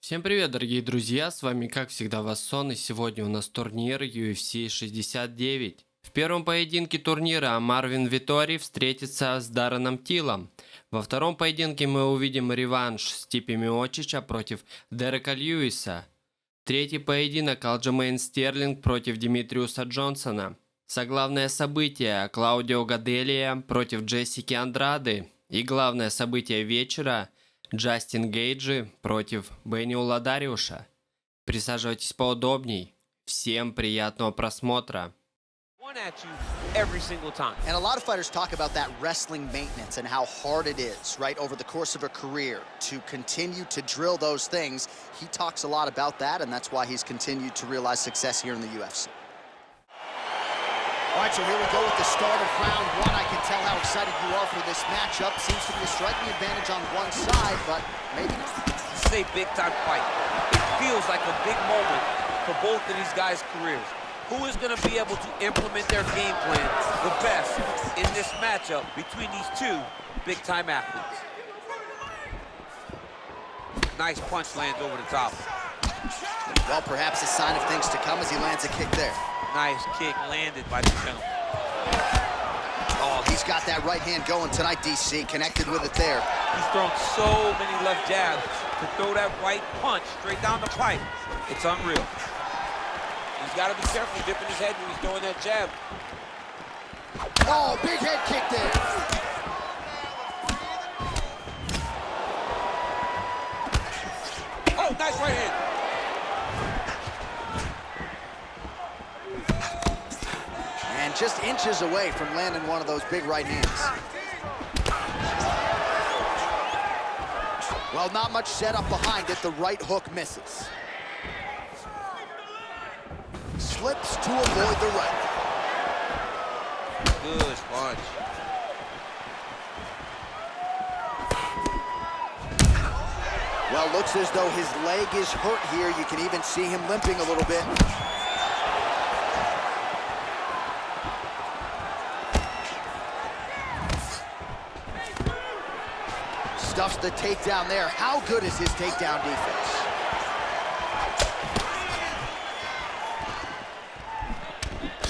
Всем привет, дорогие друзья, с вами как всегда WassoN, и сегодня у нас турнир UFC 69. В первом поединке турнира Марвин Виттори встретится с Дарреном Тиллом. Во втором поединке мы увидим реванш Стипи Миочича против Дерека Льюиса. Третий поединок Алджемейн Стерлинг против Димитриуса Джонсона. Заглавное событие Клаудио Гаделия против Джессики Андрады. И главное событие вечера Джастин Гейджи против Бенни Уладариуша. Присаживайтесь поудобней. Всем приятного просмотра. At you every single time. And a lot of fighters talk about that wrestling maintenance and how hard it is, right, over the course of a career to continue to drill those things. He talks a lot about that, and that's why he's continued to realize success here in the UFC. All right, so here we go with the start of round one. I can tell how excited you are for this matchup. Seems to be a striking advantage on one side, but maybe not. This is a big-time fight. It feels like a big moment for both of these guys' careers. Who is going to be able to implement their game plan the best in this matchup between these two big-time athletes? Nice punch lands over the top. Well, perhaps a sign of things to come as he lands a kick there. Nice kick landed by the gentleman. Oh, he's got that right hand going tonight, DC. Connected with it there. He's thrown so many left jabs to throw that right punch straight down the pipe. It's unreal. He's got to be careful dipping his head when he's throwing that jab. Oh, big head kick there. Oh, nice right hand. And just inches away from landing one of those big right hands. Well, not much setup behind it. The right hook misses. Slips to avoid the right. Good punch. Well, looks as though his leg is hurt here. You can even see him limping a little bit. Stuffs the takedown there. How good is his takedown defense?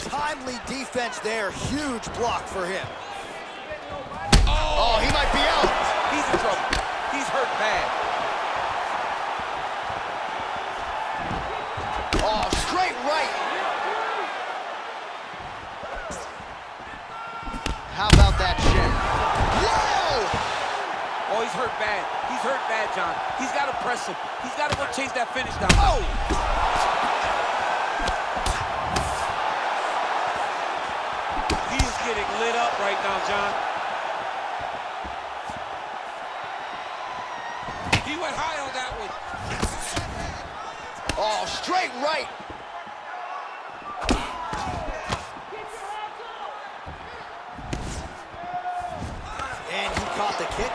Timely defense there. Huge block for him. Oh, he might be out. He's in trouble. He's hurt bad. Oh, straight right. How about that shin? Whoa! Oh, he's hurt bad. He's hurt bad, John. He's got to press him. He's got to go chase that finish down. Oh! He is getting lit up right now, John. He went high on that one. Oh, straight right. And he caught the kick.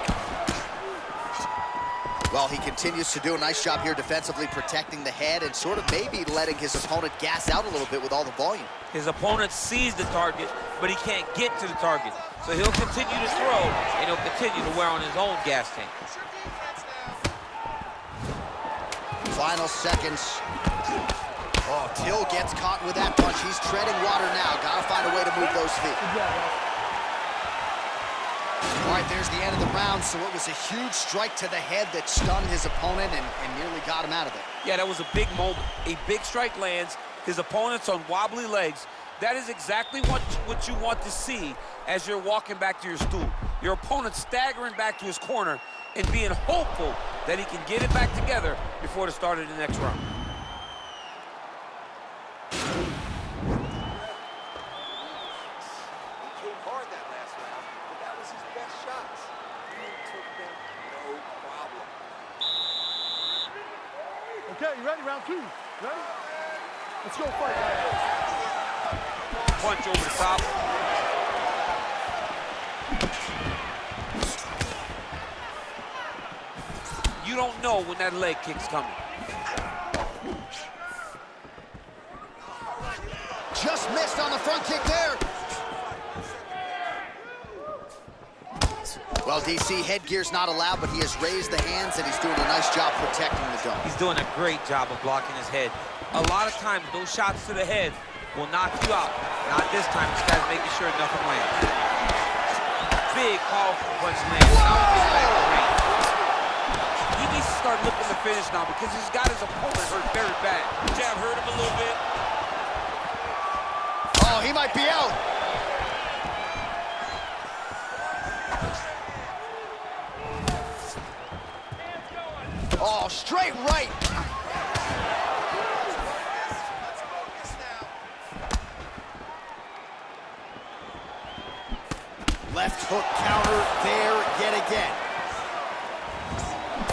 Well, he continues to do a nice job here defensively, protecting the head and sort of maybe letting his opponent gas out a little bit with all the volume. His opponent sees the target, but he can't get to the target. So he'll continue to throw, and he'll continue to wear on his own gas tank. Final seconds. Oh, Till gets caught with that punch. He's treading water now. Gotta find a way to move those feet. All right, there's the end of the round. So it was a huge strike to the head that stunned his opponent and nearly got him out of it. Yeah, that was a big moment. A big strike lands. His opponent's on wobbly legs. That is exactly what you want to see as you're walking back to your stool. Your opponent staggering back to his corner and being hopeful that he can get it back together before the start of the next round. Okay, you ready? Round two. Ready? Let's go fight. Punch over the top. You don't know when that leg kick's coming. Just missed on the front kick there. Well, DC, headgear's not allowed, but he has raised the hands, and he's doing a nice job protecting the dome. He's doing a great job of blocking his head. A lot of times, those shots to the head will knock you out. Not this time. This guy's making sure nothing lands. Big, powerful punch lands. Now he's back to range. He needs to start looking to finish now because he's got his opponent hurt very bad. Jab hurt him a little bit. Oh, he might be out. Oh, straight right. Left hook counter there yet again.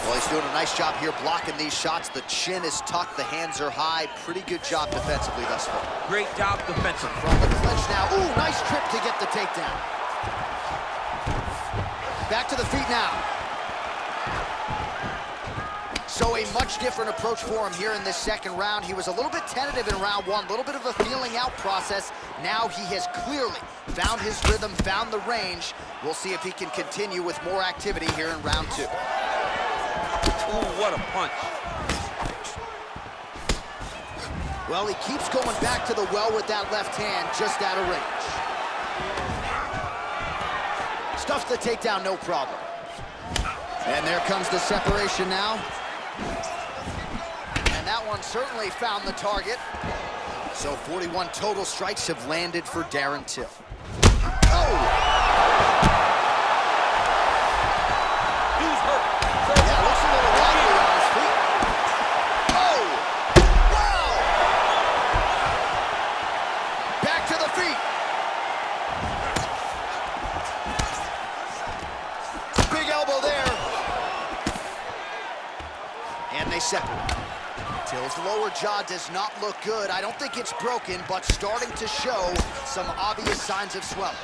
Well, he's doing a nice job here blocking these shots. The chin is tucked, the hands are high. Pretty good job defensively thus far. Great job defensively. From the clinch now. Ooh, nice trip to get the takedown. Back to the feet now. So a much different approach for him here in this second round. He was a little bit tentative in round one, a little bit of a feeling out process. Now he has clearly found his rhythm, found the range. We'll see if he can continue with more activity here in round two. Ooh, what a punch. Well, he keeps going back to the well with that left hand, just out of range. Stuffs the takedown, no problem. And there comes the separation now. And that one certainly found the target. So 41 total strikes have landed for Darren Till. Oh! Dude's hurt. Yeah, looks a little wobbly on his feet. Oh! Wow! Back to the feet. Big elbow there. And they separate. Till's lower jaw does not look good. I don't think it's broken, but starting to show some obvious signs of swelling.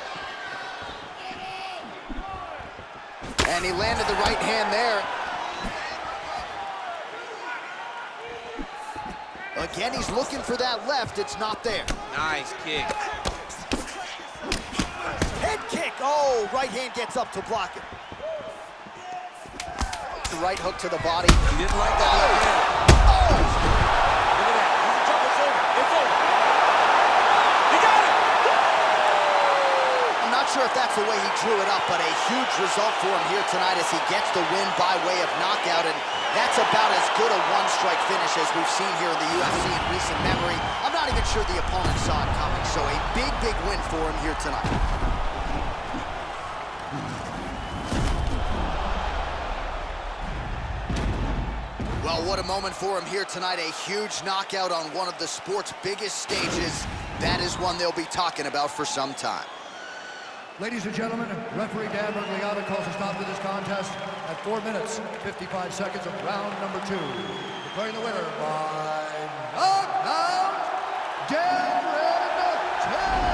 And he landed the right hand there. Again, he's looking for that left. It's not there. Nice kick. Head kick. Oh, right hand gets up to block it. The right hook to the body. He didn't like that left hand. Oh! Look at that. He's in trouble. It's over. It's over. He got it! I'm not sure if that's the way he drew it up, but a huge result for him here tonight as he gets the win by way of knockout, and that's about as good a one-strike finish as we've seen here in the UFC in recent memory. I'm not even sure the opponent saw it coming, so a big, big win for him here tonight. Well, what a moment for him here tonight. A huge knockout on one of the sport's biggest stages. That is one they'll be talking about for some time. Ladies and gentlemen, referee Dan Bergliata calls a stop to this contest at 4 minutes, 55 seconds of round number 2. Declaring the winner by knockout, Darren Till.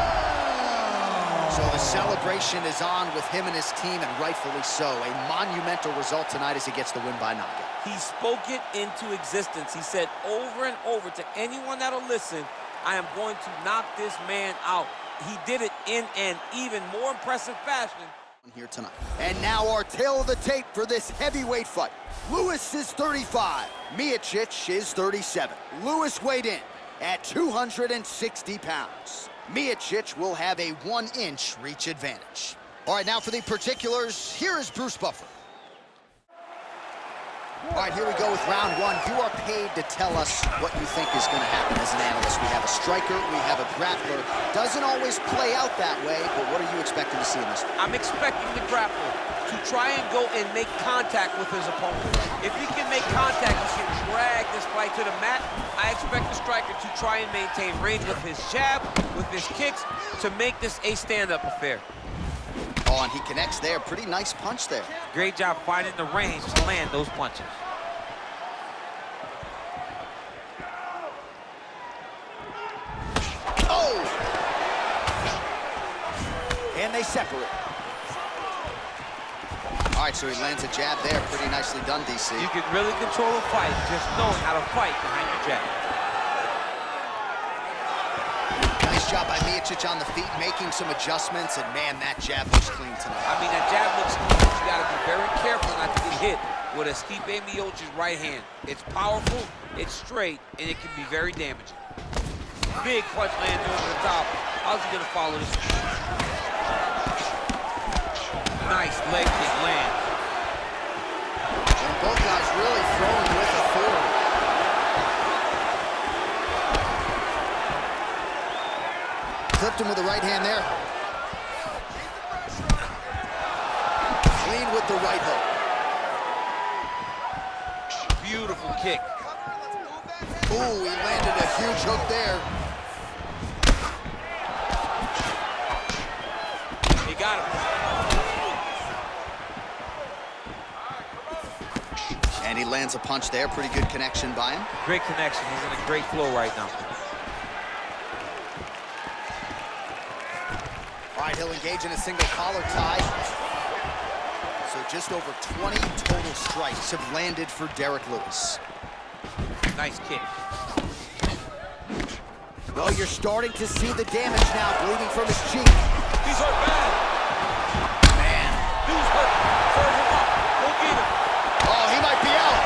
So the celebration is on with him and his team, and rightfully so. A monumental result tonight as he gets the win by knockout. He spoke it into existence. He said over and over to anyone that'll listen, I am going to knock this man out. He did it in an even more impressive fashion. Here tonight. And now our tale of the tape for this heavyweight fight. Lewis is 35. Miocic is 37. Lewis weighed in at 260 pounds. Miocic will have a 1-inch reach advantage. All right, now for the particulars, here is Bruce Buffer. All right, here we go with round 1. You are paid to tell us what you think is going to happen as an analyst. We have a striker, we have a grappler. Doesn't always play out that way, but what are you expecting to see in this? I'm expecting the grappler to try and go and make contact with his opponent. If he can make contact, he can drag this fight to the mat. I expect the striker to try and maintain range with his jab, with his kicks, to make this a stand-up affair. Oh, and he connects there. Pretty nice punch there. Great job finding the range to land those punches. Oh! And they separate. All right, so he lands a jab there. Pretty nicely done, DC. You can really control a fight just knowing how to fight behind your jab. Nice job by Miocic on the feet, making some adjustments, and man, that jab looks clean tonight. I mean, that jab looks clean. You gotta be very careful not to get hit with a Stipe Miocic's right hand. It's powerful, it's straight, and it can be very damaging. Big punch landing over the top. How's he gonna follow this? Nice leg kick land. And both guys really throwing with authority. Clipped him with the right hand there. Clean with the right hook. Beautiful kick. Ooh, he landed a huge hook there. He got him. And he lands a punch there. Pretty good connection by him. Great connection. He's in a great flow right now. All right, he'll engage in a single collar tie. So just over 20 total strikes have landed for Derek Lewis. Nice kick. Well, you're starting to see the damage now, bleeding from his cheek. He's hurt bad. Man. Dude's hurt. Serve him up. Go get him. Oh, he might be out.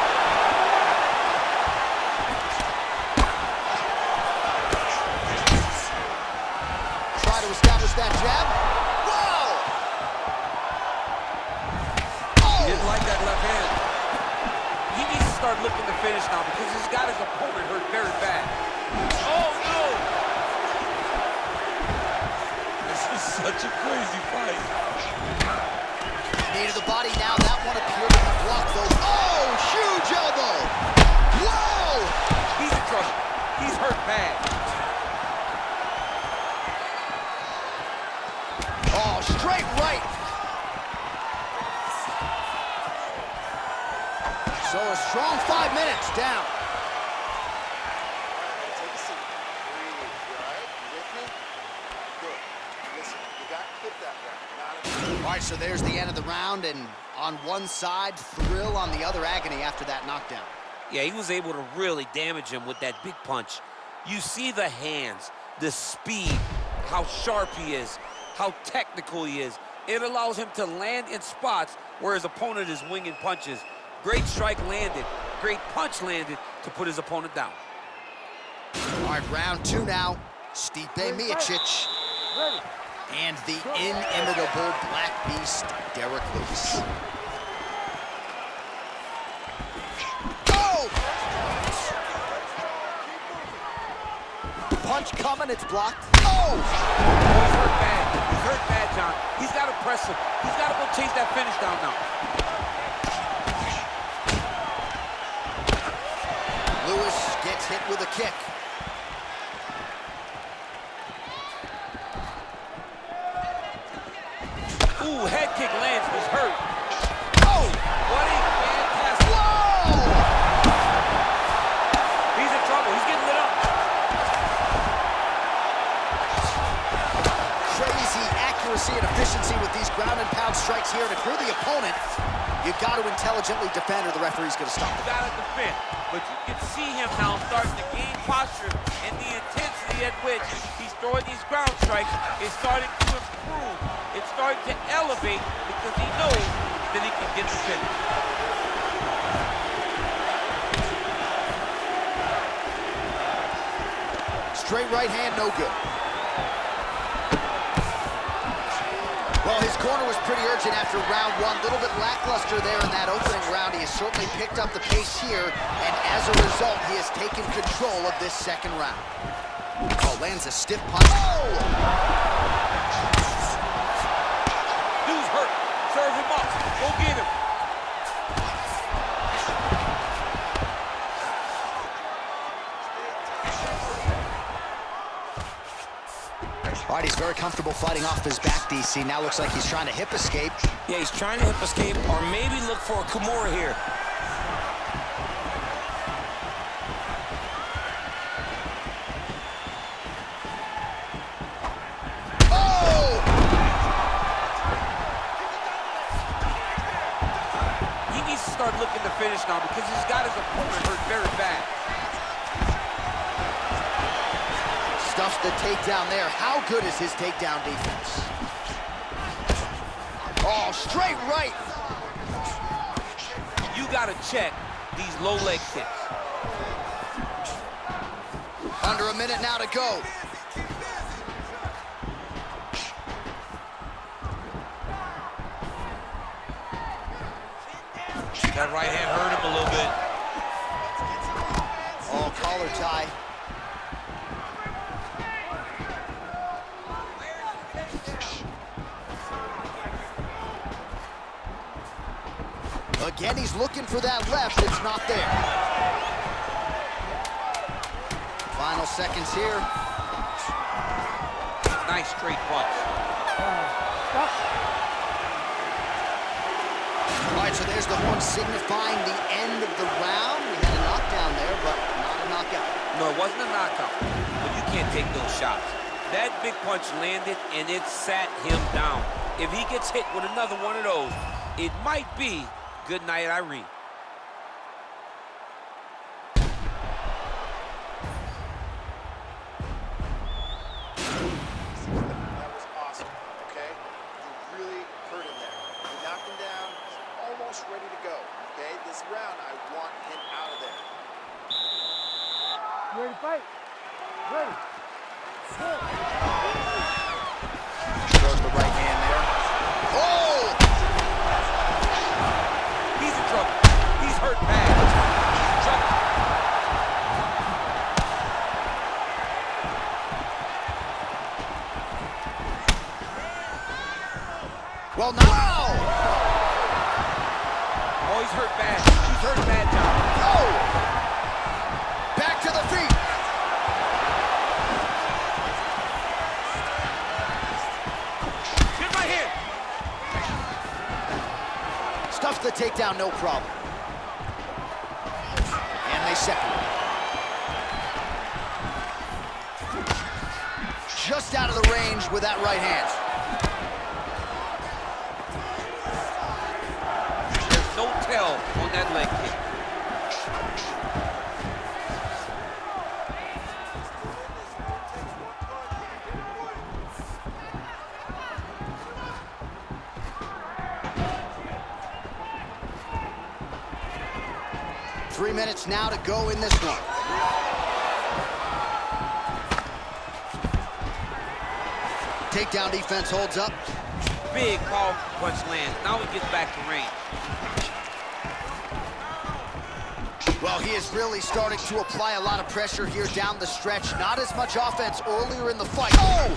Try to establish that jab. Whoa! Oh! He didn't like that left hand. He needs to start looking to finish now because he's got his opponent hurt very bad. Oh, no! This is such a crazy fight. Knee to the body now. That one appeared to be blocked, though. Oh, huge elbow! Whoa! He's in trouble. He's hurt bad. Oh, straight right. So a strong 5 minutes down. Take a seat. Breathe. You all right? You with me? Good. Listen, you got to hit that one. All right, so there's the end of the round, and on one side, thrill, on the other, agony after that knockdown. Yeah, he was able to really damage him with that big punch. You see the hands, the speed, how sharp he is, how technical he is. It allows him to land in spots where his opponent is winging punches. Great strike landed, great punch landed to put his opponent down. All right, round two now. Stipe Miocic and the inimitable Black Beast, Derek Lewis. Oh! Punch coming, it's blocked. Oh! He's hurt bad. He's hurt bad, John. He's got to press him. He's got to go chase that finish down now. Lewis gets hit with a kick. Ooh, head kick lands. He's hurt. Oh! What a fantastic. Whoa! He's in trouble. He's getting lit up. Crazy accuracy and efficiency with these ground and pound strikes here. And if you're the opponent, you got to intelligently defend or the referee's going to stop it. You got to defend. But you can see him now starting to gain posture, and the intensity at which he's throwing these ground strikes is starting to improve. It's starting to elevate because he knows that he can get the finish. Straight right hand, no good. Well, his corner was pretty urgent after round one. A little bit lackluster there in that opening round. He has certainly picked up the pace here, and as a result, he has taken control of this second round. Oh, lands a stiff punch. Oh! Dude's hurt. Serve him up. Go get him. All right, he's very comfortable fighting off his back, DC. Now looks like he's trying to hip escape. Yeah, he's trying to hip escape or maybe look for a Kimura here. Oh! He needs to start looking to finish now because he's got his opponent hurt very bad. Stuffs Stuffs the takedown there. How good is his takedown defense? Oh, straight right. You gotta check these low leg kicks. Under a minute now to go. That right hand hurt him a little bit. Oh, collar tie. Again, he's looking for that left. It's not there. Final seconds here. Nice straight punch. All right, so there's the horn signifying the end of the round. We had a knockdown there, but not a knockout. No, it wasn't a knockout, but you can't take those shots. That big punch landed, and it sat him down. If he gets hit with another one of those, it might be good night, Irene. That was awesome, okay? You really hurt him there. You knocked him down, he's almost ready to go, okay? This round, I want him out of there. You ready to fight? Ready. Throws the right hand there. Oh! He's in trouble. He's hurt bad. He's in trouble. Well, now! Oh, he's hurt bad. He's hurt bad, John. Oh! Back to the feet. Get my hand. Stuffs the takedown, no problem. And they separate. Just out of the range with that right hand. There's no tell on that leg kick. 3 minutes now to go in this one. Takedown defense holds up. Big powerful punch lands. Now he gets back to range. Well, he is really starting to apply a lot of pressure here down the stretch. Not as much offense earlier in the fight. Oh!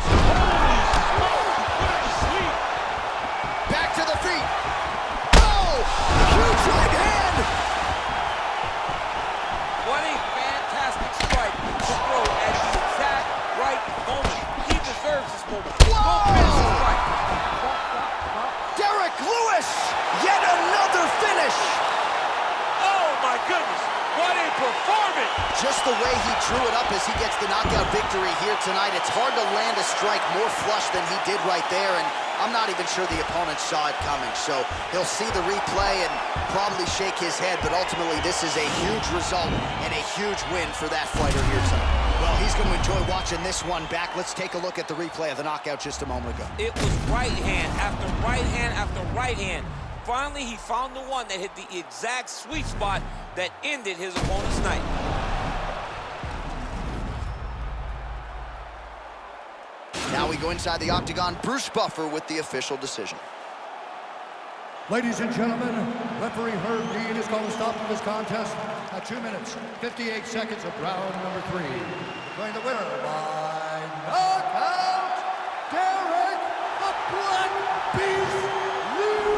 Back to the feet. Oh! Huge right hand! What a fantastic strike to throw at the exact right moment. He deserves this moment. Go finish the fight. Derek Lewis! Yet another finish! Oh my goodness. What a performance! Just the way he drew it up as he gets the knockout victory here tonight. It's hard to land a strike more flush than he did right there, and I'm not even sure the opponent saw it coming. So he'll see the replay and probably shake his head, but ultimately this is a huge result and a huge win for that fighter here tonight. Well, he's going to enjoy watching this one back. Let's take a look at the replay of the knockout just a moment ago. It was right hand after right hand after right hand. Finally, he found the one that hit the exact sweet spot that ended his opponent's night. Now we go inside the octagon. Bruce Buffer with the official decision. Ladies and gentlemen, referee Herb Dean has called a stop to this contest at 2 minutes, 58 seconds of round number 3. Declaring the winner by knockout, Derek the Black Beast Lewis.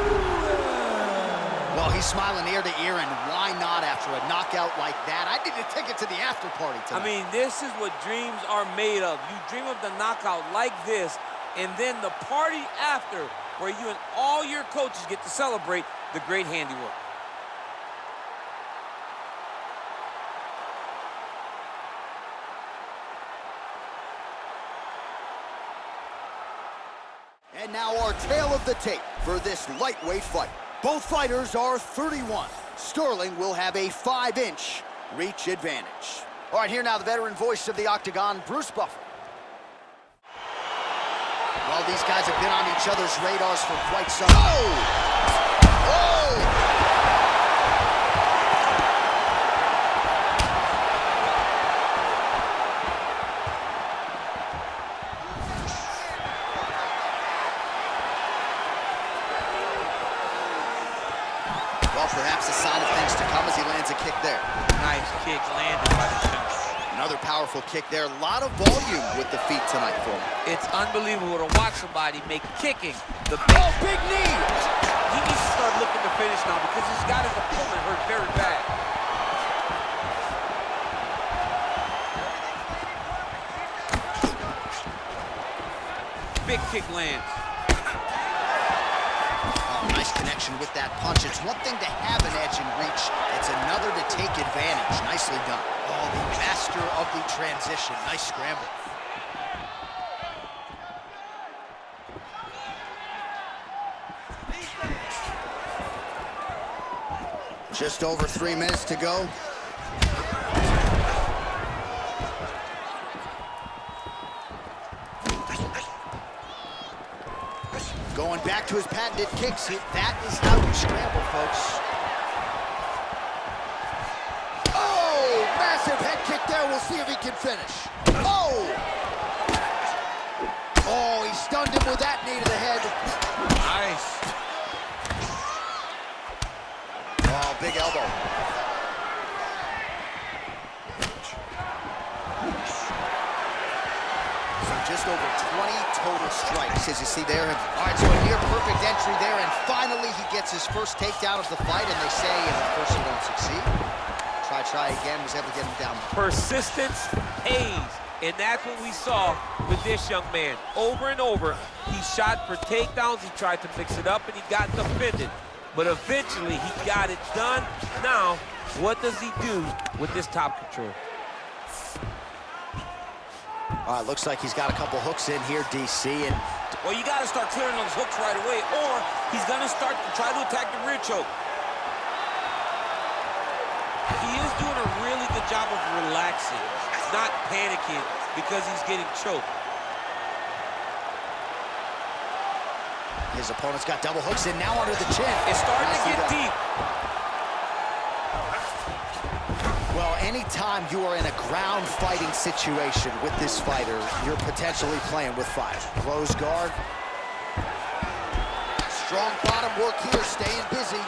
Well, he's smiling ear to ear, and why not after a knockout like that? I need to take it to the after party tonight. I mean, this is what dreams are made of. You dream of the knockout like this, and then the party after, where you and all your coaches get to celebrate the great handiwork. And now our tale of the tape for this lightweight fight. Both fighters are 31. Sterling will have a 5-inch reach advantage. All right, here now the veteran voice of the octagon, Bruce Buffer. Well, these guys have been on each other's radars for quite some time. Oh! Oh! Well, perhaps a sign of things to come as he lands a kick there. Nice kick landed by the center. Another powerful kick there. A lot of volume with the feet tonight for him. It's unbelievable to watch somebody make kicking the big knee. He needs to start looking to finish now because he's got his opponent hurt very bad. Big kick lands. Oh, nice connection with that punch. It's one thing to have an edge and reach. It's another to take advantage. Nicely done. Oh, the master of the transition. Nice scramble. Just over 3 minutes to go. Going back to his patented kicks. That is how you scramble, folks. Oh, massive head kick there. We'll see if he can finish. Oh! Oh, he stunned him with that knee to the head. Nice. Oh, big elbow. So just over 20 total strikes, as you see there. All right, so a near perfect entry there, and finally he gets his first takedown of the fight, and they say at first you don't succeed. Try again, was able to get him down. Persistence pays, and that's what we saw with this young man. Over and over, he shot for takedowns, he tried to mix it up, and he got defended. But eventually, he got it done. Now, what does he do with this top control? All right, looks like he's got a couple hooks in here, DC, and... Well, you got to start clearing those hooks right away, or he's going to start to try to attack the rear choke. He is doing a really good job of relaxing, not panicking because he's getting choked. His opponent's got double hooks in, now under the chin. It's starting to get deep. Well, anytime you are in a ground fighting situation with this fighter, you're potentially playing with fire. Close guard. Strong bottom work here, staying busy.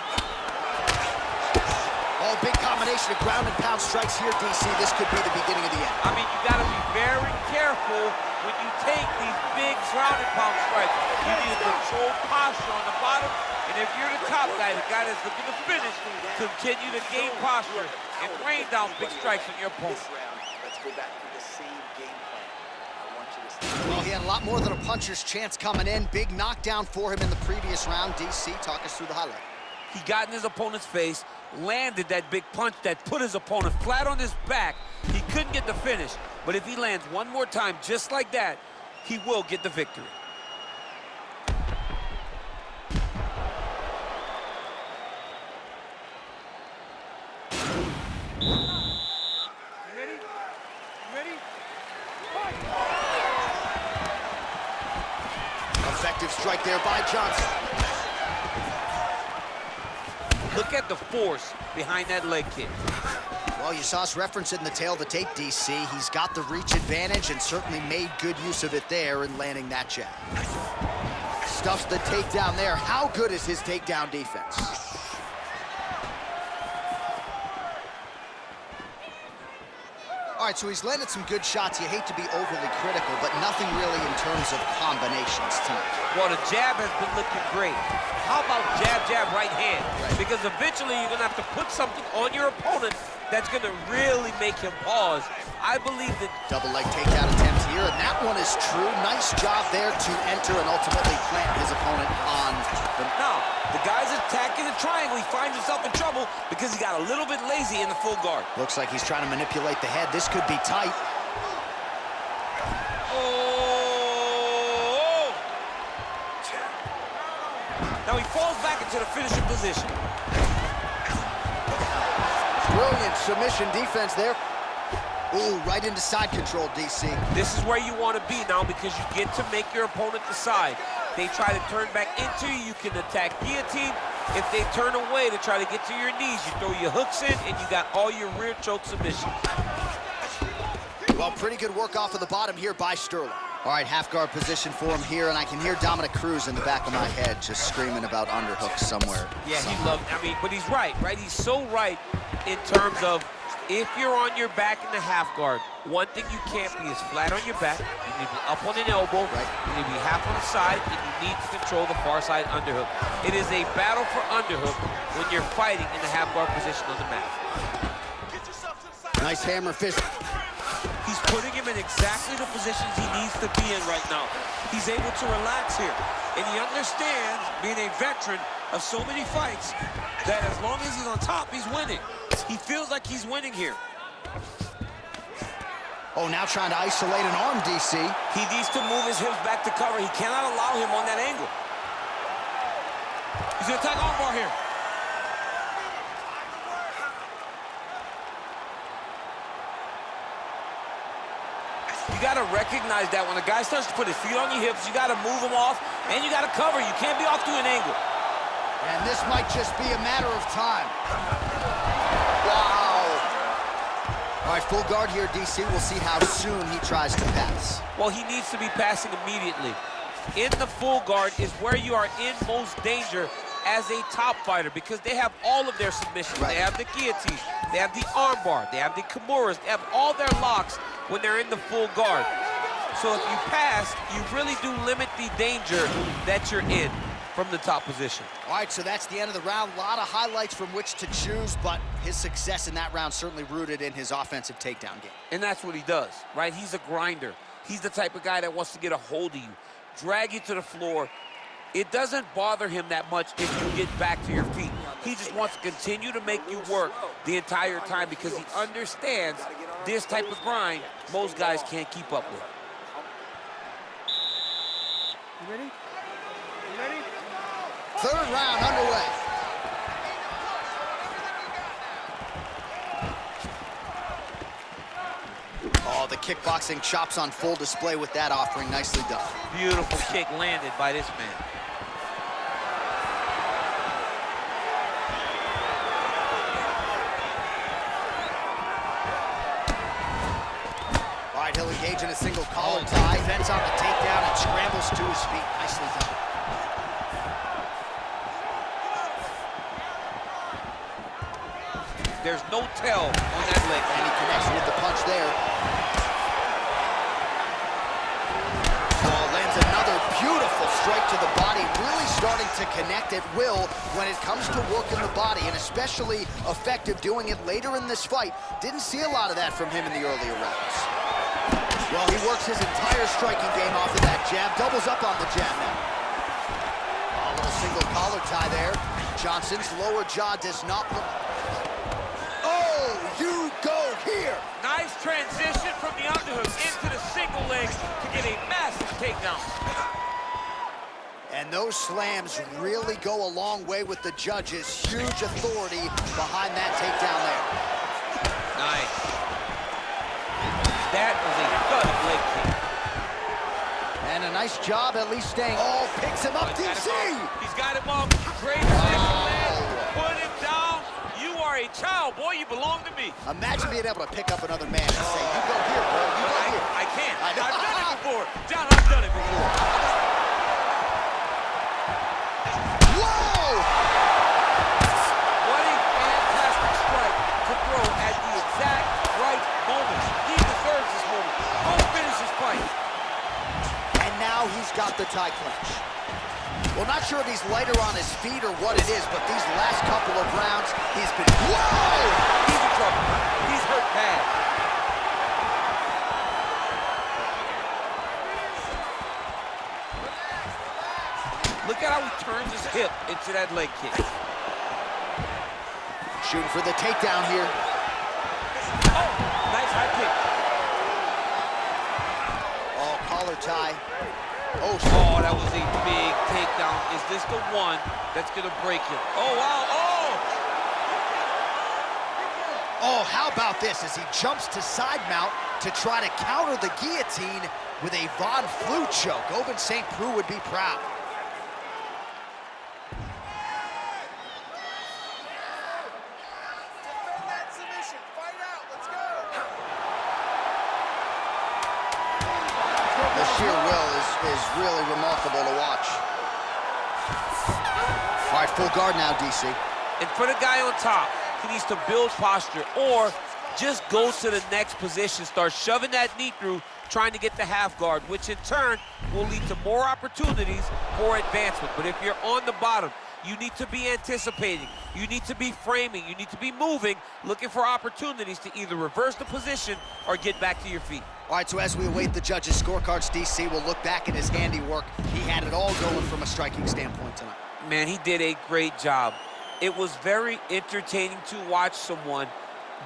Oh, big combination of ground and pound strikes here, DC. This could be the beginning of the end. I mean, you got to be very careful when you take these big ground and pound strikes. You need to control posture on the bottom, and if you're the top guy, the guy that's looking to finish, continue to gain posture and rain down big strikes on your opponent. Let's go back to the same game plan. I want you to stay. Well, he had a lot more than a puncher's chance coming in. Big knockdown for him in the previous round. DC, talk us through the highlight. He got in his opponent's face, landed that big punch that put his opponent flat on his back. He couldn't get the finish, but if he lands one more time just like that, he will get the victory. Effective strike there by Johnson. Look at the force behind that leg kick. Well, you saw us reference it in the tail of the tape, DC. He's got the reach advantage and certainly made good use of it there in landing that jab. Stuffs the takedown there. How good is his takedown defense? All right, so he's landed some good shots. You hate to be overly critical, but nothing really in terms of combinations tonight. Well, the jab has been looking great. How about jab, jab, right hand? Because eventually you're going to have to put something on your opponent that's going to really make him pause. I believe that... Double leg takedown attempt here, and that one is true. Nice job there to enter and ultimately plant his opponent on the... Now, the guy's attacking the triangle. He finds himself in trouble because he got a little bit lazy in the full guard. Looks like he's trying to manipulate the head. This could be tight. Oh! Now he falls back into the finishing position. Brilliant submission defense there. Ooh, right into side control, DC. This is where you want to be now because you get to make your opponent decide. They try to turn back into you, you can attack guillotine. If they turn away to try to get to your knees, you throw your hooks in and you got all your rear choke submissions. Well, pretty good work off of the bottom here by Sterling. All right, half guard position for him here, and I can hear Dominic Cruz in the back of my head just screaming about underhooks somewhere. Yeah, he loved, but he's right? He's so right in terms of if you're on your back in the half guard, one thing you can't be is flat on your back. You need to be up on an elbow. Right. You need to be half on the side, and you need to control the far side underhook. It is a battle for underhook when you're fighting in the half guard position on the mat. Nice hammer fist. He's putting him in exactly the positions he needs to be in right now. He's able to relax here, and he understands, being a veteran of so many fights, that as long as he's on top, he's winning. He feels like he's winning here. Oh, now trying to isolate an arm, DC. He needs to move his hips back to cover. He cannot allow him on that angle. He's gonna attack armbar here. You gotta recognize that when a guy starts to put his feet on your hips, you gotta move him off, and you gotta cover. You can't be off to an angle. And this might just be a matter of time. Wow. All right, full guard here, DC. We'll see how soon he tries to pass. Well, he needs to be passing immediately. In the full guard is where you are in most danger as a top fighter because they have all of their submissions. Right. They have the guillotine, they have the armbar, they have the kimuras, they have all their locks when they're in the full guard. So if you pass, you really do limit the danger that you're in from the top position. All right, so that's the end of the round. A lot of highlights from which to choose, but his success in that round certainly rooted in his offensive takedown game. And that's what he does, right? He's a grinder. He's the type of guy that wants to get a hold of you, drag you to the floor. It doesn't bother him that much if you get back to your feet. He just wants to continue to make you work the entire time because he understands this type of grind most guys can't keep up with. You ready? You ready? Third round underway. Oh, the kickboxing chops on full display with that offering. Nicely done. Beautiful kick landed by this man. All right, he'll engage in a single collar tie. Defends on the takedown and scrambles to his feet. Nicely done. There's no tell on that leg. And he connects with the punch there. Oh, lands another beautiful strike to the body. Really starting to connect at will when it comes to working the body, and especially effective doing it later in this fight. Didn't see a lot of that from him in the earlier rounds. Well, he works his entire striking game off of that jab. Doubles up on the jab now. A little single collar tie there. Johnson's lower jaw does not look... You go here. Nice transition from the underhook into the single leg to get a massive takedown. And those slams really go a long way with the judges. Huge authority behind that takedown there. Nice. That was a thud leg kick. And a nice job at least staying. Oh, picks him up, DC. He's got him up. Great second leg. Put him down. You are a child, boy. You belong to me. Imagine being able to pick up another man and say, you go here, bro. You go here. I can't. I've done it before. John, I've done it before. Whoa! What a fantastic strike to throw at the exact right moment. He deserves this moment. Go finish this fight. And now he's got the tie clinch. Well, not sure if he's lighter on his feet or what it is, but these last couple of rounds, he's been... Whoa! He's in trouble. He's hurt bad. Look at how he turns his hip into that leg kick. Shooting for the takedown here. Oh, nice high kick. Oh, collar tie. Oh, that was a big takedown. Is this the one that's going to break him? Oh, wow. Oh! Oh, how about this as he jumps to side mount to try to counter the guillotine with a Von Flue choke. Oven St. Preux would be proud. Defend that submission. Fight out. Let's go. The sheer will is really remarkable to watch. All right, full guard now, DC. And for the guy on top, he needs to build posture or just go to the next position, start shoving that knee through, trying to get the half guard, which in turn will lead to more opportunities for advancement. But if you're on the bottom, you need to be anticipating, you need to be framing, you need to be moving, looking for opportunities to either reverse the position or get back to your feet. All right, so as we await the judges' scorecards, DC will look back at his handiwork. He had it all going from a striking standpoint tonight. Man, he did a great job. It was very entertaining to watch someone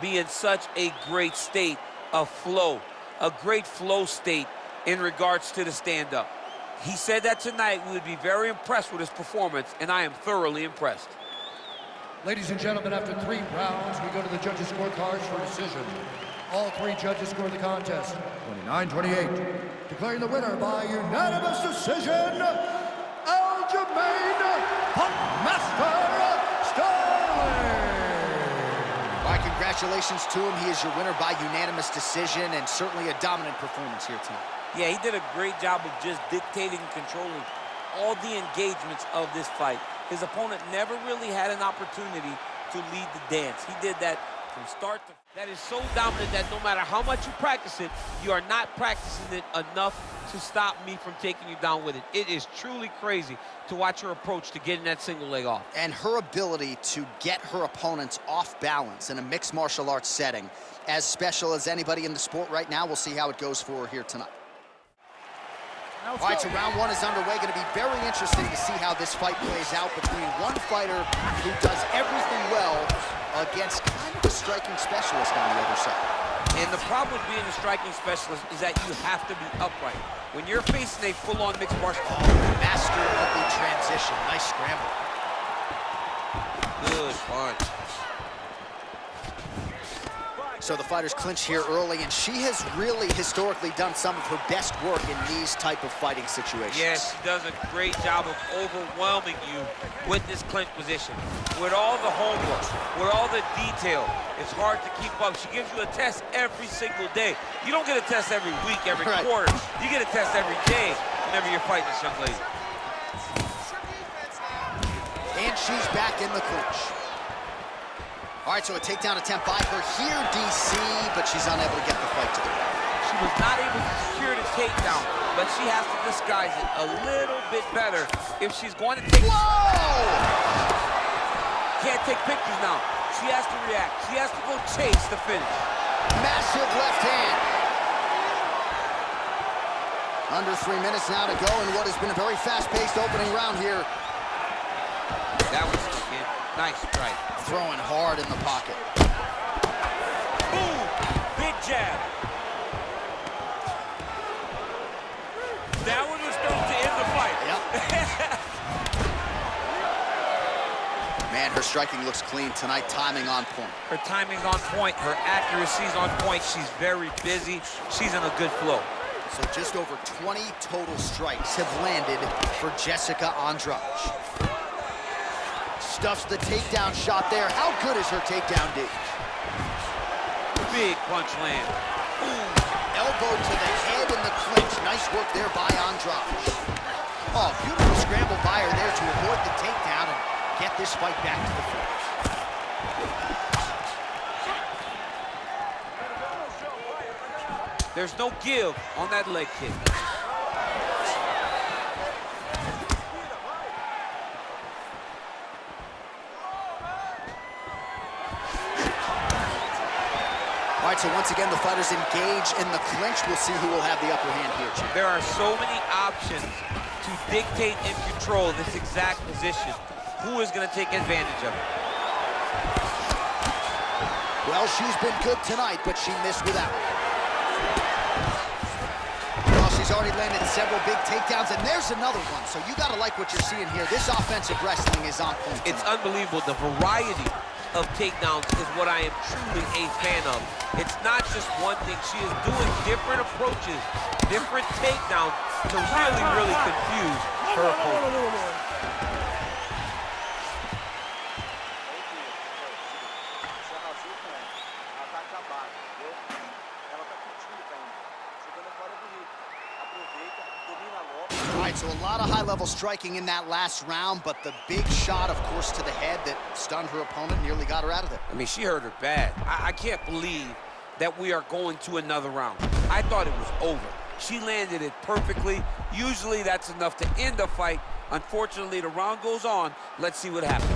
be in such a great state of flow, a great flow state in regards to the stand-up. He said that tonight we would be very impressed with his performance, and I am thoroughly impressed. Ladies and gentlemen, after 3 rounds, we go to the judges' scorecards for decision. All 3 judges score the contest 29-28. Declaring the winner by unanimous decision, Aljamain Puckmaster Sterling. All right, congratulations to him. He is your winner by unanimous decision and certainly a dominant performance here tonight. Yeah, he did a great job of just dictating and controlling all the engagements of this fight. His opponent never really had an opportunity to lead the dance. He did that from start to... That is so dominant that no matter how much you practice it, you are not practicing it enough to stop me from taking you down with it. It is truly crazy to watch her approach to getting that single leg off. And her ability to get her opponents off balance in a mixed martial arts setting, as special as anybody in the sport right now. We'll see how it goes for her here tonight. All right, so round 1 is underway. Going to be very interesting to see how this fight plays out between one fighter who does everything well against kind of a striking specialist on the other side. And the problem with being a striking specialist is that you have to be upright. When you're facing a full-on mixed martial art... Master of the transition. Nice scramble. Good punch. So the fighters clinch here early, and she has really historically done some of her best work in these type of fighting situations. Yes, she does a great job of overwhelming you with this clinch position. With all the homework, with all the detail, it's hard to keep up. She gives you a test every single day. You don't get a test every week, every quarter. You get a test every day whenever you're fighting this young lady. And she's back in the clinch. All right, so a takedown attempt by her here, DC, but she's unable to get the fight to the ground. She was not able to secure the takedown, but she has to disguise it a little bit better if she's going to take... Whoa! Can't take pictures now. She has to react. She has to go chase the finish. Massive left hand. Under 3 minutes now to go in what has been a very fast-paced opening round here. That was stuck in. Nice strike. Throwing hard in the pocket. Boom! Big jab. That one was thrown to end the fight. Yep. Man, her striking looks clean tonight. Timing on point. Her timing's on point. Her accuracy's on point. She's very busy. She's in a good flow. So just over 20 total strikes have landed for Jessica Andrade. Stuffs the takedown shot there. How good is her takedown, D? Big punch land. Ooh, elbow to the head in the clinch. Nice work there by Andrade. Oh, beautiful scramble by her there to avoid the takedown and get this fight back to the floor. There's no give on that leg kick. All right, so once again, the fighters engage in the clinch. We'll see who will have the upper hand here, Jim. There are so many options to dictate and control this exact position. Who is going to take advantage of it? Well, she's been good tonight, but she missed without it. Well, she's already landed several big takedowns, and there's another one. So you got to like what you're seeing here. This offensive wrestling is on point. It's unbelievable, the variety of takedowns is what I am truly a fan of. It's not just one thing. She is doing different approaches, different takedowns to really, really confuse her opponent. All right, so a lot of high-level striking in that last round, but the big shot, of course, to the head that stunned her opponent, nearly got her out of there. I mean, she hurt her bad. I can't believe that we are going to another round. I thought it was over. She landed it perfectly. Usually that's enough to end a fight. Unfortunately, the round goes on. Let's see what happens.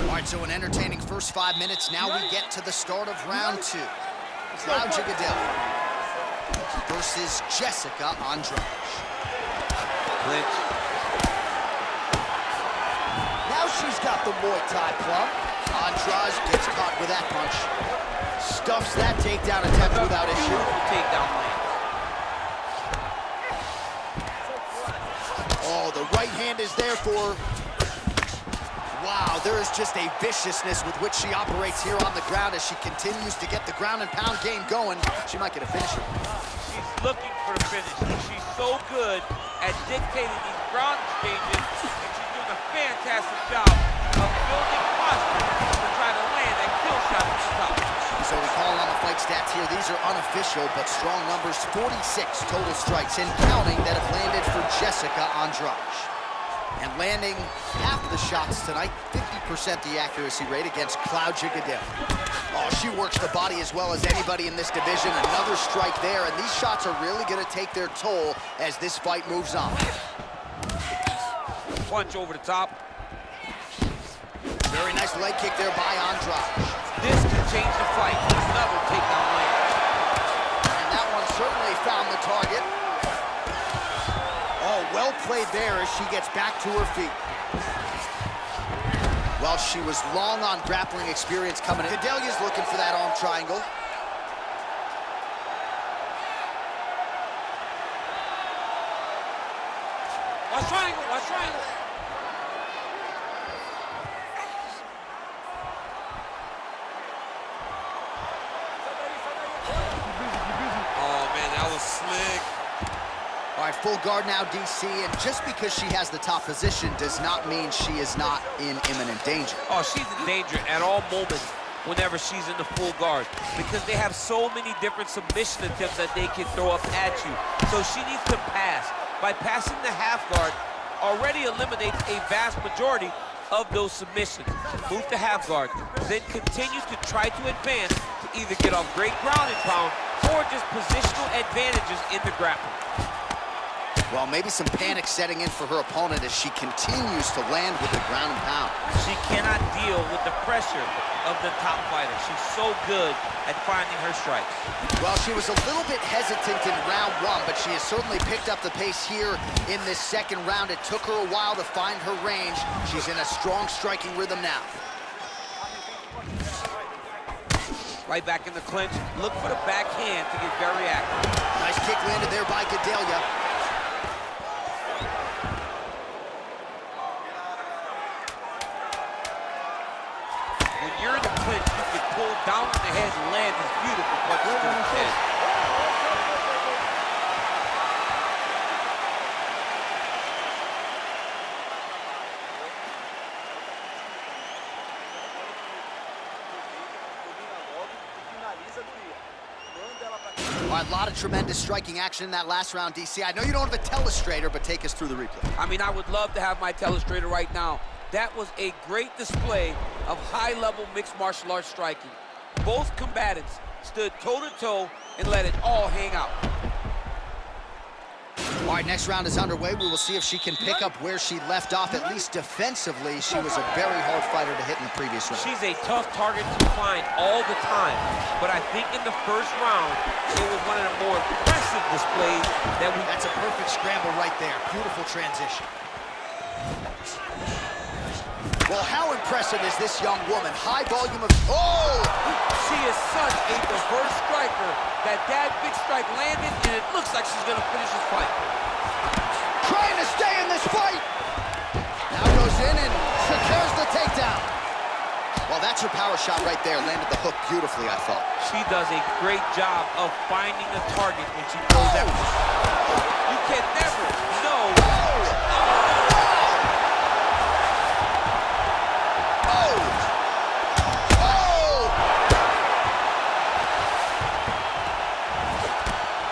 All right, so an entertaining first 5 minutes. Now we get to the start of round 2. Claudia versus Jessica Andrade. Clinch. Now she's got the Muay Thai plum. Andrade gets caught with that punch. Stuffs that takedown attempt without issue. Takedown land. Oh, the right hand is there for her. Wow, there is just a viciousness with which she operates here on the ground as she continues to get the ground and pound game going. She might get a finisher. She's looking for the finish. She's so good at dictating these ground exchanges, and she's doing a fantastic job of building posture to try to land that kill shot at the top. So we call on the fight stats here. These are unofficial, but strong numbers. 46 total strikes and counting that have landed for Jessica Andrade. And landing half the shots tonight, 50% the accuracy rate against Claudia Gadelha. Oh, she works the body as well as anybody in this division. Another strike there, and these shots are really going to take their toll as this fight moves on. Punch over the top. Very nice leg kick there by Andrade. This could change the fight. Another takedown land. And that one certainly found the target. Oh, well played there as she gets back to her feet. Well, she was long on grappling experience coming in. Gadelha's looking for that arm triangle. Watch triangle, watch triangle. Oh, man, that was slick. All right, full guard now, DC, and just because she has the top position does not mean she is not in imminent danger. Oh, she's in danger at all moments whenever she's in the full guard because they have so many different submission attempts that they can throw up at you. So she needs to pass. By passing the half guard, already eliminates a vast majority of those submissions. Move to half guard, then continue to try to advance to either get off great ground and pound or just positional advantages in the grappling. Well, maybe some panic setting in for her opponent as she continues to land with the ground and pound. She cannot deal with the pressure of the top fighter. She's so good at finding her strikes. Well, she was a little bit hesitant in round 1, but she has certainly picked up the pace here in this second round. It took her a while to find her range. She's in a strong striking rhythm now. Right back in the clinch. Look for the backhand to get very active. Nice kick landed there by Gadelha. When you're in the clinch, you can pull down on the head and land these beautiful punches to the head. All right, a lot of tremendous striking action in that last round, DC. I know you don't have a telestrator, but take us through the replay. I mean, I would love to have my telestrator right now. That was a great display of high-level mixed martial arts striking. Both combatants stood toe-to-toe and let it all hang out. All right, next round is underway. We will see if she can pick up where she left off, at least defensively. She was a very hard fighter to hit in the previous round. She's a tough target to find all the time, but I think in the first round, it was one of the more impressive displays that we... That's a perfect scramble right there. Beautiful transition. Well, how impressive is this young woman? High volume of... Oh! She is such a diverse striker that big strike landed, and it looks like she's going to finish this fight. Trying to stay in this fight. Now goes in and secures the takedown. Well, that's her power shot right there. Landed the hook beautifully, I thought. She does a great job of finding a target when she throws that. You can never know.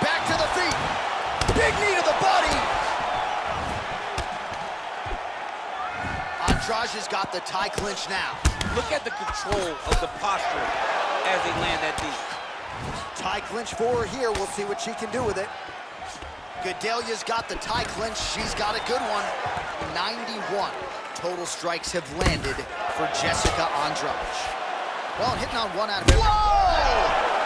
Back to the feet. Big knee to the body. Andrade's got the tie clinch now. Look at the control of the posture as they land that knee. Tie clinch for her here. We'll see what she can do with it. Gedalia's got the tie clinch. She's got a good one. 91 total strikes have landed for Jessica Andrade. Well, hitting on one out of every. Whoa!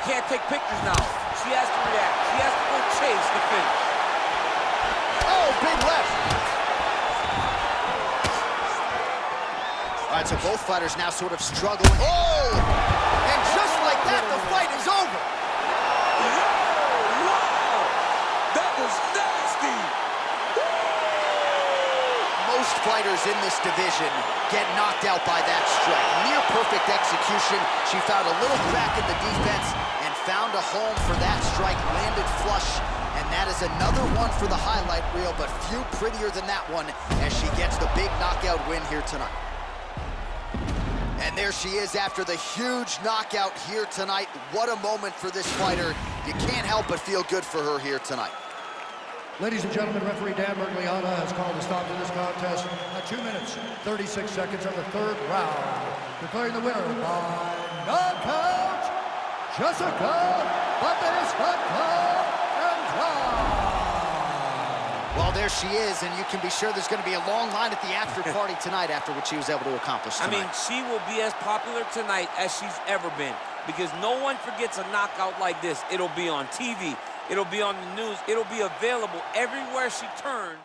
Can't take pictures now. She has to react. She has to go chase the finish. Oh, big left. All right, so both fighters now sort of struggling. Oh! And just like that, the fight is over. Wow! That was nasty! Most fighters in this division get knocked out by that strike. Near perfect execution. She found a little crack in the defense and found a home for that strike. Landed flush. And that is another one for the highlight reel, but few prettier than that one as she gets the big knockout win here tonight. And there she is after the huge knockout here tonight. What a moment for this fighter. You can't help but feel good for her here tonight. Ladies and gentlemen, referee Dan Bergliana has called a stop to this contest at 2 minutes, 36 seconds of the third round. Declaring the winner by knockout, Jessica Andrade. Well, there she is, and you can be sure there's going to be a long line at the after party tonight after what she was able to accomplish tonight. I mean, she will be as popular tonight as she's ever been because no one forgets a knockout like this. It'll be on TV. It'll be on the news. It'll be available everywhere she turns.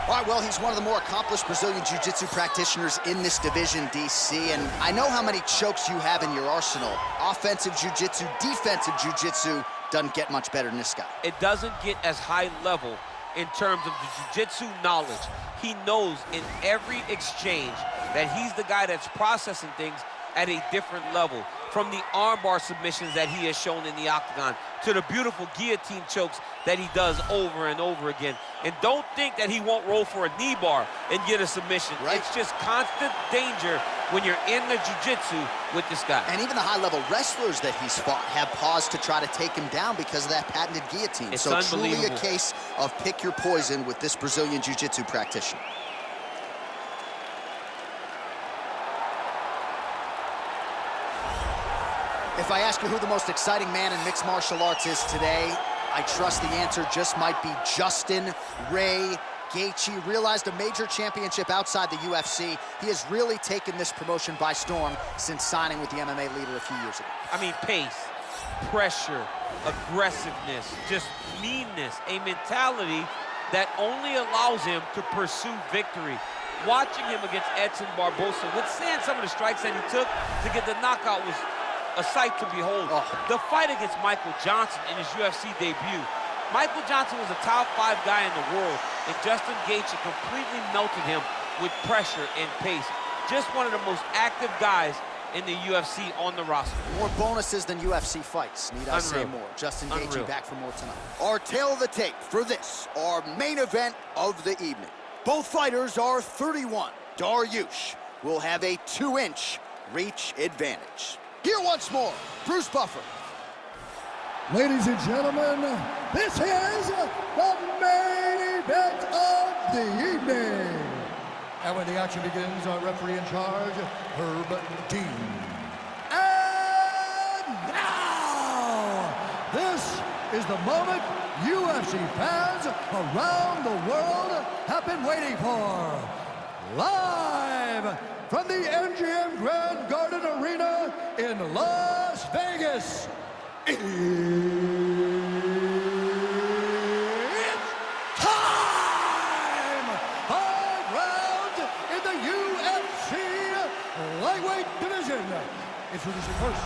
All right, well, he's one of the more accomplished Brazilian Jiu-Jitsu practitioners in this division, DC, and I know how many chokes you have in your arsenal. Offensive Jiu-Jitsu, defensive Jiu-Jitsu doesn't get much better than this guy. It doesn't get as high level in terms of the Jiu-Jitsu knowledge. He knows in every exchange that he's the guy that's processing things at a different level. From the armbar submissions that he has shown in the octagon to the beautiful guillotine chokes that he does over and over again. And don't think that he won't roll for a knee bar and get a submission. Right. It's just constant danger when you're in the jiu-jitsu with this guy. And even the high-level wrestlers that he's fought have paused to try to take him down because of that patented guillotine. It's so truly a unbelievable. case of pick your poison with this Brazilian Jiu-Jitsu practitioner. If I ask you who the most exciting man in mixed martial arts is today, I trust the answer just might be Justin Ray Gaethje. Realized a major championship outside the UFC. He has really taken this promotion by storm since signing with the MMA leader a few years ago. I mean, pace, pressure, aggressiveness, just meanness, a mentality that only allows him to pursue victory. Watching him against Edson Barbosa, withstand some of the strikes that he took to get the knockout was a sight to behold. Oh. The fight against Michael Johnson in his UFC debut. Michael Johnson was a top 5 guy in the world, and Justin Gaethje completely melted him with pressure and pace. Just one of the most active guys in the UFC on the roster. More bonuses than UFC fights, need I say Unreal. more. Justin Gaethje Unreal. back for more tonight. Our tail of the tape for this, our main event of the evening. Both fighters are 31. Dariush will have a 2-inch reach advantage. Here once more, Bruce Buffer. Ladies and gentlemen, this is the main event of the evening. And when the action begins, our referee in charge, Herb Dean. And now, this is the moment UFC fans around the world have been waiting for. Live from the MGM Grand Garden Arena in Las Vegas. It's time! 5 rounds in the UFC lightweight division. Introducing first,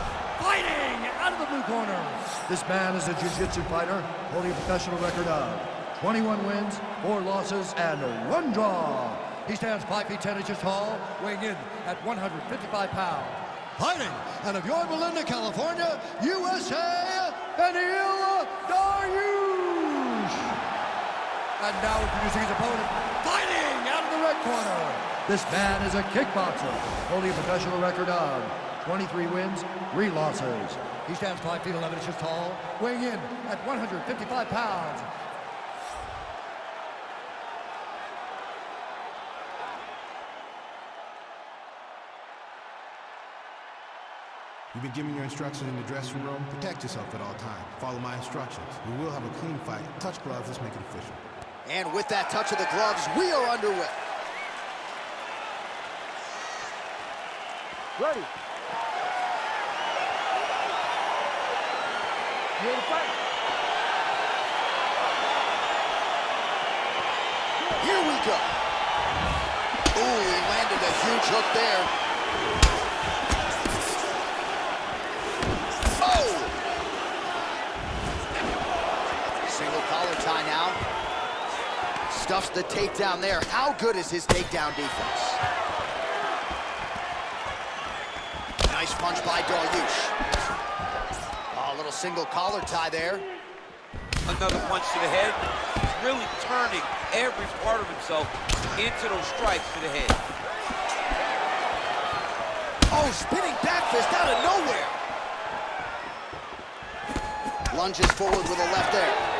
This man is a jiu-jitsu fighter holding a professional record of 21 wins, 4 losses, and 1 draw. He stands 5 feet 10 inches tall, weighing in at 155 pounds. Fighting out of Yorba Linda, California, USA, Beneil Dariush. And now introducing his opponent, fighting out of the red corner. This man is a kickboxer, holding a professional record of 23 wins, 3 losses. He stands 5 feet 11 inches tall, weighing in at 155 pounds. You've been given your instructions in the dressing room. Protect yourself at all times. Follow my instructions. We will have a clean fight. Touch gloves. Let's make it official. And with that touch of the gloves, we are underway. Ready. You ready to fight? Here we go. Ooh, he landed a huge hook there. Single collar tie now. Stuffs the takedown there. How good is his takedown defense? Nice punch by Dariush. Oh, a little single collar tie there. Another punch to the head. He's really turning every part of himself into those strikes to the head. Oh, spinning back fist out of nowhere. Lunges forward with a left there.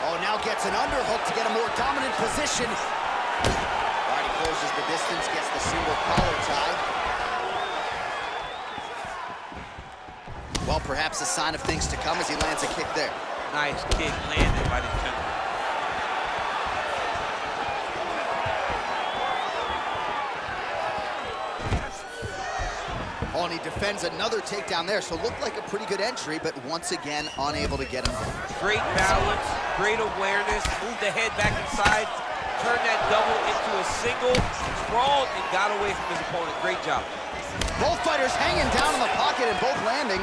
Oh, now gets an underhook to get a more dominant position. All right, he closes the distance, gets the single collar tie. Well, perhaps a sign of things to come as he lands a kick there. Nice kick landed by the gentleman. Oh, and he defends another takedown there, so looked like a pretty good entry, but once again, unable to get him home. Great balance, great awareness, moved the head back inside, turned that double into a single, sprawled, and got away from his opponent. Great job. Both fighters hanging down in the pocket and both landing.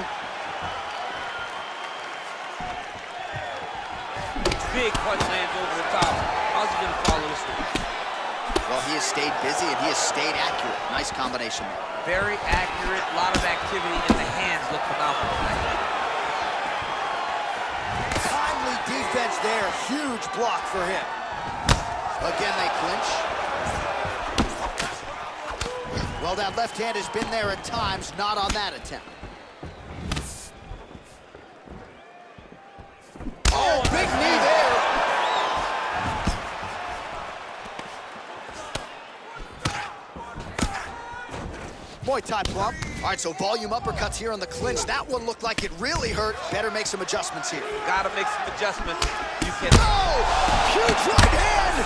Big punch lands over the top. How's he gonna follow this one? Well, he has stayed busy and he has stayed accurate. Nice combination there. Very accurate, a lot of activity, and the hands look phenomenal tonight. Timely defense there, huge block for him. Again, they clinch. Well, that left hand has been there at times, not on that attempt. Oh, big knee there. Muay Thai plump. All right, so volume uppercuts here on the clinch. That one looked like it really hurt. Better make some adjustments here. Gotta make some adjustments. You can. Oh, huge right hand.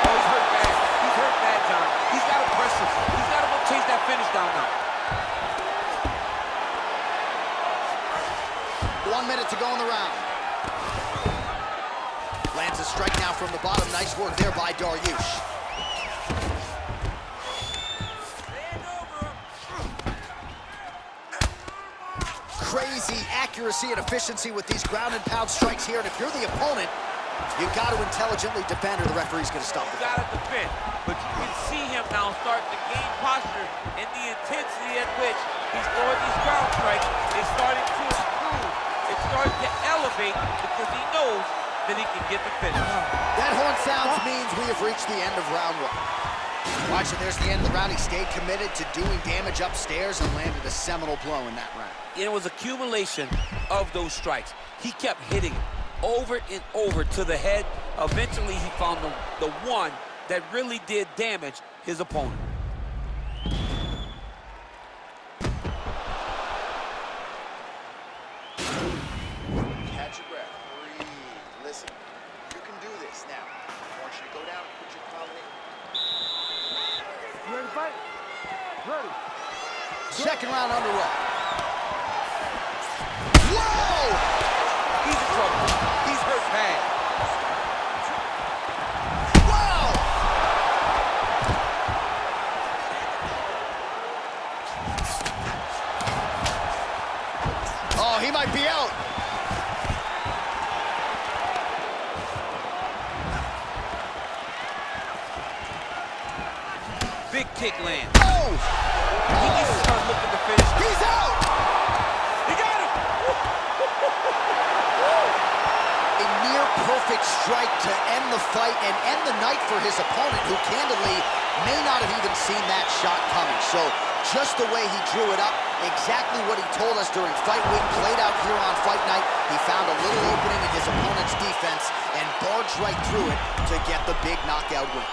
Oh, he's hurt bad. He's hurt bad, John. He's got to press this. He's got to go chase that finish down now. 1 minute to go in the round. Lands a strike now from the bottom. Nice work there by Dariush. Crazy accuracy and efficiency with these ground and pound strikes here. And if you're the opponent, you've got to intelligently defend or the referee's going to stop it. You got to defend. But you can see him now starting to gain posture, and the intensity at which he's throwing these ground strikes is starting to improve. It's starting to elevate because he knows that he can get the finish. That horn sounds means we have reached the end of round 1. Watch it, there's the end of the round. He stayed committed to doing damage upstairs and landed a seminal blow in that round. It was accumulation of those strikes. He kept hitting it over and over to the head. Eventually, he found the one that really did damage his opponent. Catch your breath. Breathe. Listen. You can do this now. I want you to go down and put your combination. You ready to fight? Ready. Second round underway. Whoa! He's in trouble. He's hurt bad. Wow! kick lands. Oh! He needs to start looking to finish. He's out! He got him! A near perfect strike to end the fight and end the night for his opponent, who candidly may not have even seen that shot coming. So just the way he drew it up, exactly what he told us during fight week, played out here on fight night. He found a little opening in his opponent's defense and barged right through it to get the big knockout win.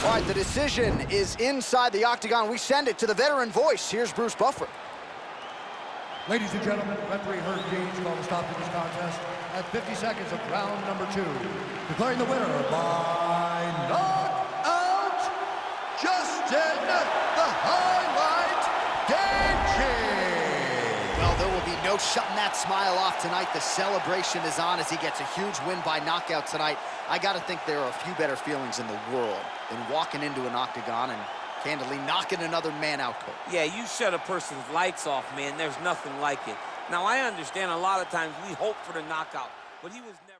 All right, the decision is inside the octagon. We send it to the veteran voice. Here's Bruce Buffer. Ladies and gentlemen, referee Herb Gage called a stop to this contest at 50 seconds of round number 2. Declaring the winner by knockout, Justin the Highlight Gaethje. Well, there will be no shutting that smile off tonight. The celebration is on as he gets a huge win by knockout tonight. I got to think there are a few better feelings in the world than walking into an octagon and candidly knocking another man out cold. Yeah, you shut a person's lights off, man. There's nothing like it. Now, I understand a lot of times we hope for the knockout, but he was never...